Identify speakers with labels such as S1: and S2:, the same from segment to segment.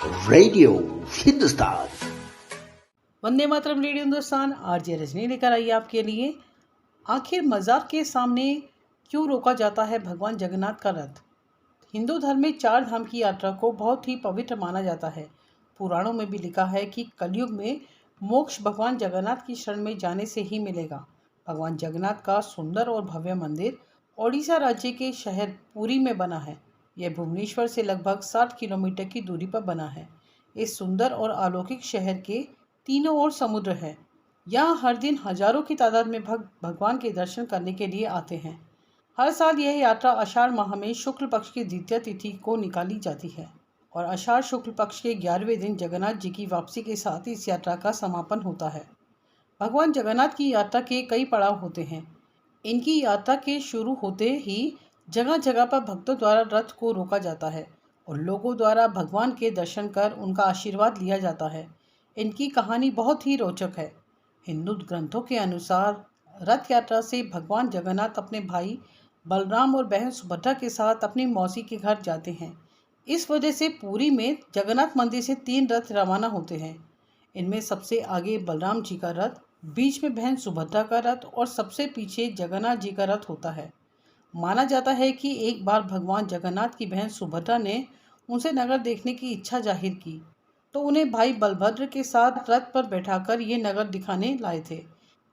S1: Radio Hindustan.
S2: Vande Mataram. Radio Hindustan RJ Rajni लेकर आई आपके लिए। आखिर मज़ार के सामने क्यों रोका जाता है भगवान जगन्नाथ का रथ? हिंदू धर्म में 4 धाम की यात्रा को बहुत ही पवित्र माना जाता है। पुराणों में भी लिखा है कि कलयुग में मोक्ष भगवान जगन्नाथ की शरण में जाने से ही मिलेगा। भगवान जगन्नाथ का सुंदर और भव्य मंदिर ओडिशा राज्य के शहर पुरी में बना है। यह भुवनेश्वर से लगभग 60 किलोमीटर की दूरी पर बना है। इस सुंदर और अलौकिक शहर के तीनों ओर समुद्र है। यहाँ हर दिन हजारों की तादाद में भक्त भगवान के दर्शन करने के लिए आते हैं। हर साल यह यात्रा आषाढ़ माह में शुक्ल पक्ष की द्वितीय तिथि को निकाली जाती है और आषाढ़ शुक्ल पक्ष के 11वें दिन जगन्नाथ जी की वापसी के साथ इस यात्रा का समापन होता है। भगवान जगन्नाथ की यात्रा के कई पड़ाव होते हैं। इनकी यात्रा के शुरू होते ही जगह जगह पर भक्तों द्वारा रथ को रोका जाता है और लोगों द्वारा भगवान के दर्शन कर उनका आशीर्वाद लिया जाता है। इनकी कहानी बहुत ही रोचक है। हिंदू ग्रंथों के अनुसार रथ यात्रा से भगवान जगन्नाथ अपने भाई बलराम और बहन सुभद्रा के साथ अपनी मौसी के घर जाते हैं। इस वजह से पुरी में जगन्नाथ मंदिर से 3 रथ रवाना होते हैं। इनमें सबसे आगे बलराम जी का रथ, बीच में बहन सुभद्रा का रथ और सबसे पीछे जगन्नाथ जी का रथ होता है। माना जाता है कि एक बार भगवान जगन्नाथ की बहन सुभद्रा ने उनसे नगर देखने की इच्छा जाहिर की, तो उन्हें भाई बलभद्र के साथ रथ पर बैठाकर ये नगर दिखाने लाए थे।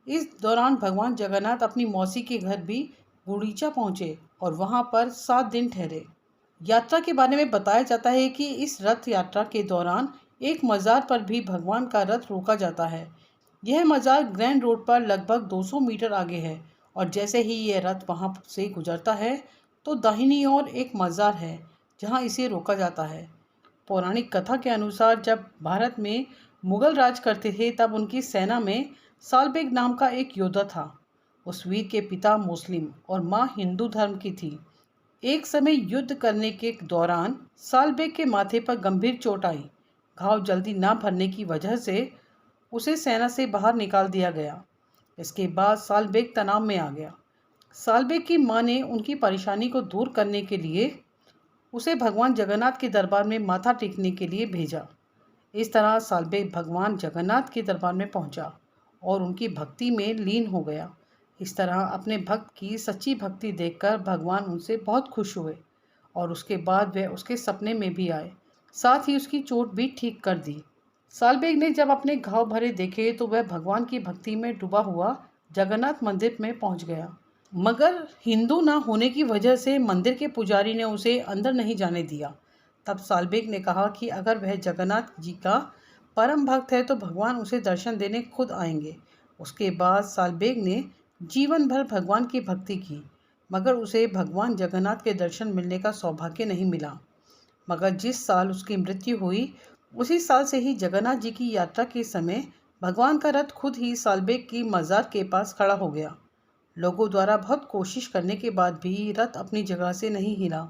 S2: इस दौरान भगवान जगन्नाथ अपनी मौसी के घर भी गुड़ीचा पहुँचे और वहाँ पर 7 दिन ठहरे। यात्रा के बारे में बताया जाता है कि इस रथ यात्रा के दौरान एक मज़ार पर भी भगवान का रथ रोका जाता है। यह मज़ार ग्रैंड रोड पर लगभग 200 मीटर आगे है और जैसे ही यह रथ वहाँ से गुजरता है तो दाहिनी ओर एक मज़ार है जहाँ इसे रोका जाता है। पौराणिक कथा के अनुसार जब भारत में मुगल राज करते थे तब उनकी सेना में सालबेग नाम का एक योद्धा था। उस वीर के पिता मुस्लिम और माँ हिंदू धर्म की थी। एक समय युद्ध करने के दौरान सालबेग के माथे पर गंभीर चोट आई। घाव जल्दी ना भरने की वजह से उसे सेना से बाहर निकाल दिया गया। इसके बाद सालबेग तनाव में आ गया। सालबेग की मां ने उनकी परेशानी को दूर करने के लिए उसे भगवान जगन्नाथ के दरबार में माथा टेकने के लिए भेजा। इस तरह सालबेग भगवान जगन्नाथ के दरबार में पहुंचा और उनकी भक्ति में लीन हो गया। इस तरह अपने भक्त की सच्ची भक्ति देखकर भगवान उनसे बहुत खुश हुए और उसके बाद वह उसके सपने में भी आए, साथ ही उसकी चोट भी ठीक कर दी। सालबेग ने जब अपने घाव भरे देखे तो वह भगवान की भक्ति में डूबा हुआ जगन्नाथ मंदिर में पहुंच गया, मगर हिंदू ना होने की वजह से मंदिर के पुजारी ने उसे अंदर नहीं जाने दिया। तब सालबेग ने कहा कि अगर वह जगन्नाथ जी का परम भक्त है तो भगवान उसे दर्शन देने खुद आएंगे। उसके बाद सालबेग ने जीवन भर भगवान की भक्ति की, मगर उसे भगवान जगन्नाथ के दर्शन मिलने का सौभाग्य नहीं मिला। मगर जिस साल उसकी मृत्यु हुई उसी साल से ही जगन्नाथ जी की यात्रा के समय भगवान का रथ खुद ही सालबेग की मज़ार के पास खड़ा हो गया। लोगों द्वारा बहुत कोशिश करने के बाद भी रथ अपनी जगह से नहीं हिला।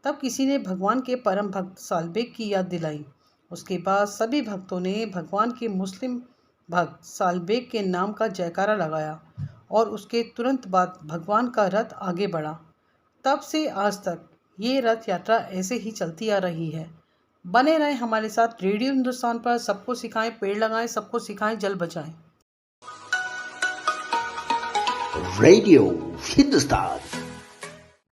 S2: तब किसी ने भगवान के परम भक्त सालबेग की याद दिलाई। उसके बाद सभी भक्तों ने भगवान के मुस्लिम भक्त सालबेग के नाम का जयकारा लगाया और उसके तुरंत बाद भगवान का रथ आगे बढ़ा। तब से आज तक ये रथ यात्रा ऐसे ही चलती आ रही है। बने रहें हमारे साथ रेडियो हिंदुस्तान पर। सबको सिखाएं पेड़ लगाएं, सबको सिखाएं जल बचाएं।
S1: रेडियो हिंदुस्तान।